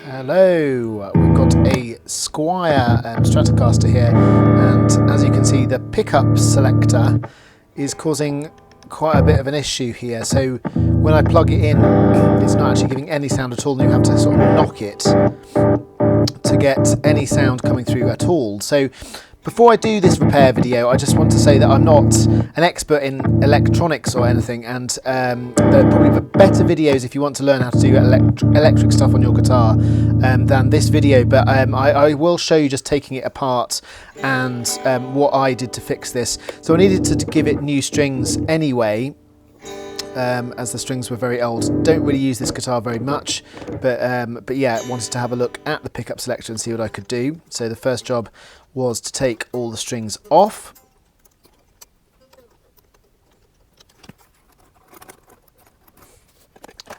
Hello, we've got a Squire Stratocaster here, and as you can see the pickup selector is causing quite a bit of an issue here. So when I plug it in, it's not actually giving any sound at all, and you have to sort of knock it to get any sound coming through at all. So before I do this repair video, I just want to say that I'm not an expert in electronics or anything, and there are probably better videos if you want to learn how to do electric stuff on your guitar than this video, but I will show you just taking it apart and what I did to fix this. So I needed to give it new strings anyway, as the strings were very old. Don't really use this guitar very much, but yeah, wanted to have a look at the pickup selector and see what I could do. So the first job was to take all the strings off.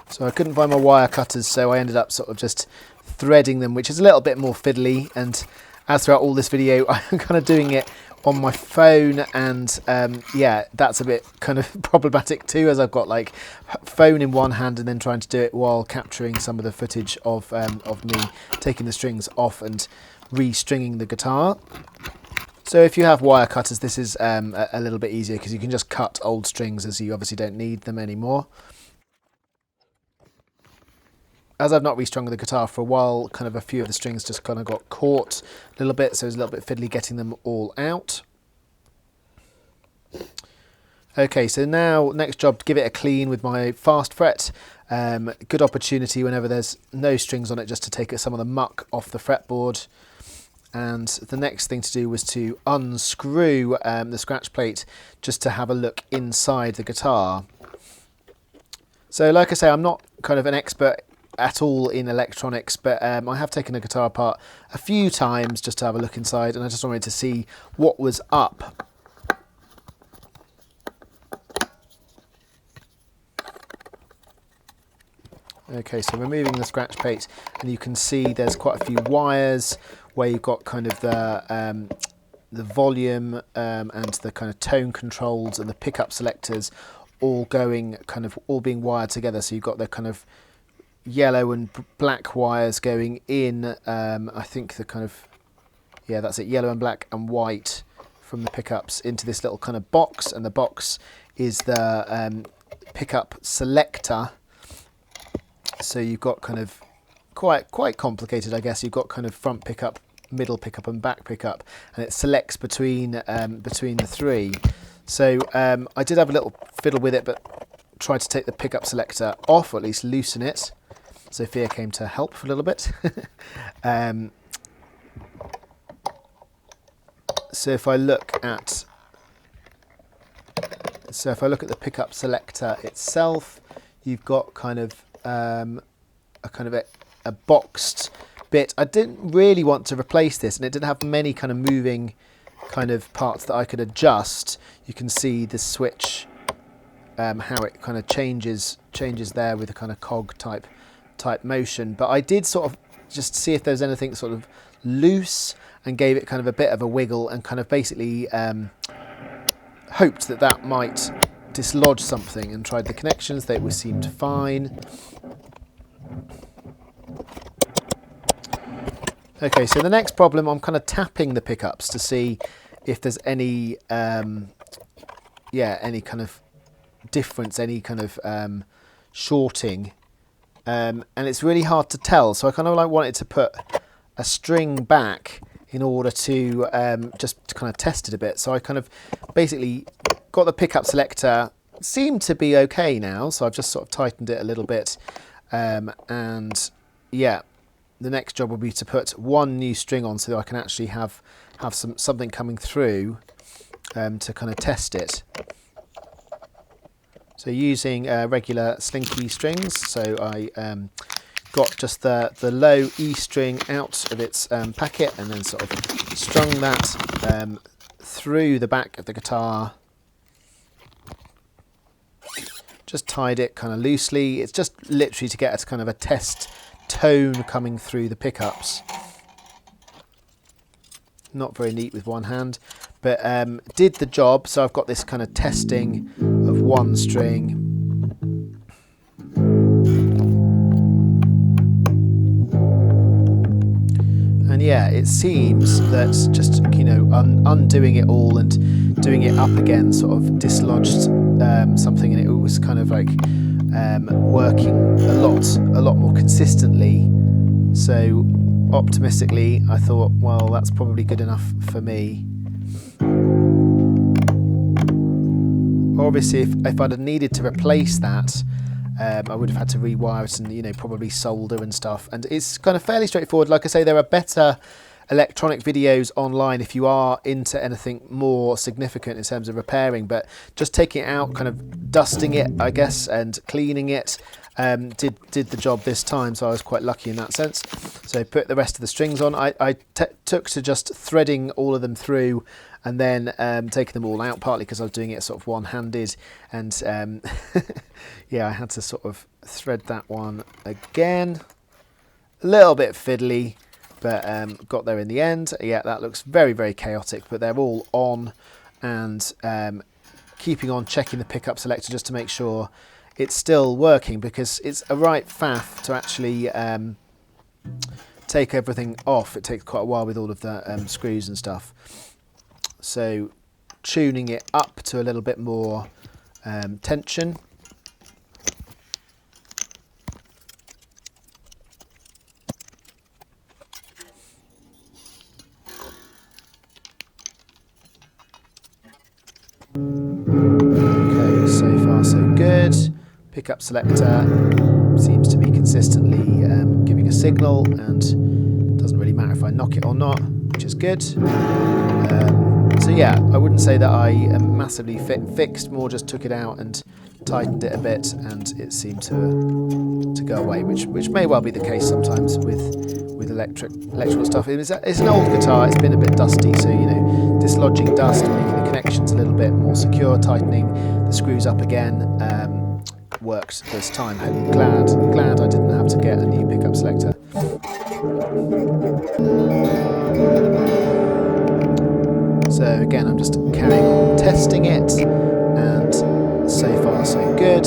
So I couldn't find my wire cutters, so I ended up sort of just threading them, which is a little bit more fiddly, and as throughout all this video I'm kind of doing it on my phone, and yeah, that's a bit kind of problematic too, as I've got like phone in one hand and then trying to do it while capturing some of the footage of me taking the strings off and restringing the guitar. So if you have wire cutters, this is a little bit easier because you can just cut old strings, as you obviously don't need them anymore. As I've not restrung the guitar for a while, kind of a few of the strings just kind of got caught a little bit, so it was a little bit fiddly getting them all out. Okay, so now next job, to give it a clean with my fast fret. Good opportunity whenever there's no strings on it just to take some of the muck off the fretboard. And the next thing to do was to unscrew the scratch plate just to have a look inside the guitar. So like I say, I'm not kind of an expert at all in electronics, but I have taken a guitar apart a few times just to have a look inside, and I just wanted to see what was up. Okay, so removing the scratch plate, and you can see there's quite a few wires where you've got kind of the volume and the kind of tone controls and the pickup selectors all going kind of all being wired together. So you've got the kind of yellow and black wires going in, I think the kind of, yeah, that's it, yellow and black and white from the pickups into this little kind of box, and the box is the pickup selector. So you've got kind of quite complicated, I guess. You've got kind of front pickup, middle pickup and back pickup, and it selects between the three. So I did have a little fiddle with it, but tried to take the pickup selector off, or at least loosen it. Sophia came to help for a little bit. So if I look at the pickup selector itself, you've got kind of a boxed bit. I didn't really want to replace this, and it didn't have many kind of moving kind of parts that I could adjust. You can see the switch, how it kind of changes there with a kind of cog type motion. But I did sort of just see if there's anything sort of loose, and gave it kind of a bit of a wiggle, and kind of basically hoped that might dislodge something, and tried the connections. They seemed fine. Okay, so the next problem, I'm kind of tapping the pickups to see if there's any any kind of difference, any kind of shorting, and it's really hard to tell. So I kind of like wanted to put a string back in order to just to kind of test it a bit. So I kind of basically got the pickup selector, seemed to be okay now, so I've just sort of tightened it a little bit, and yeah, the next job will be to put one new string on so that I can actually have something coming through to kind of test it. So using regular slinky strings, so I got just the low E string out of its packet, and then sort of strung that through the back of the guitar. Just tied it kind of loosely. It's just literally to get a kind of a test tone coming through the pickups. Not very neat with one hand, but did the job. So I've got this kind of testing of one string, yeah, it seems that just, you know, undoing it all and doing it up again sort of dislodged something, and it was kind of like working a lot more consistently. So optimistically, I thought, well, that's probably good enough for me. Obviously, if I'd have needed to replace that, I would have had to rewire it and, you know, probably solder and stuff. And it's kind of fairly straightforward. Like I say, there are better electronic videos online if you are into anything more significant in terms of repairing. But just taking it out, kind of dusting it, I guess, and cleaning it, did the job this time. So I was quite lucky in that sense. So put the rest of the strings on. I took to just threading all of them through, and then taking them all out, partly because I was doing it sort of one-handed, and yeah, I had to sort of thread that one again. A little bit fiddly, but got there in the end. Yeah, that looks very, very chaotic, but they're all on, and keeping on checking the pickup selector just to make sure it's still working, because it's a right faff to actually take everything off. It takes quite a while with all of the screws and stuff. So tuning it up to a little bit more tension. Okay, so far so good. Pickup selector seems to be consistently giving a signal, and doesn't really matter if I knock it or not, which is good. So yeah, I wouldn't say that I massively fixed, more just took it out and tightened it a bit, and it seemed to go away, which may well be the case sometimes with electrical stuff. It's an old guitar, it's been a bit dusty, so, you know, dislodging dust, making the connections a little bit more secure, tightening the screws up again, worked this time. I'm glad I didn't have to get a new pickup selector. So again, I'm just carrying on testing it, and so far so good.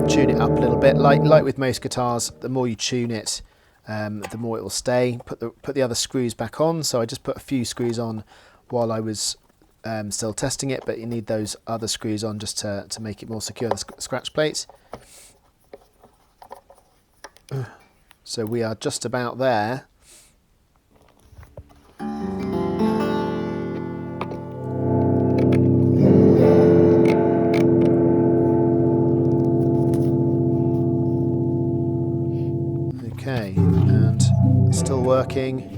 Tune it up a little bit, like with most guitars. The more you tune it, the more it will stay. Put the other screws back on. So I just put a few screws on while I was still testing it, but you need those other screws on just to make it more secure, the scratch plates. So we are just about there. Okay, and still working.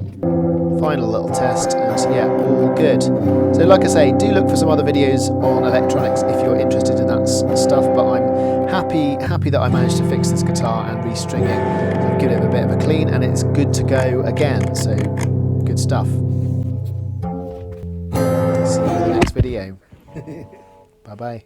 Final little test, and yeah, all good. So like I say, do look for some other videos on electronics if you're interested in that stuff, but I'm happy that I managed to fix this guitar and restring it. So I've given it a bit of a clean, and it's good to go again, so good stuff. See you in the next video. Bye bye.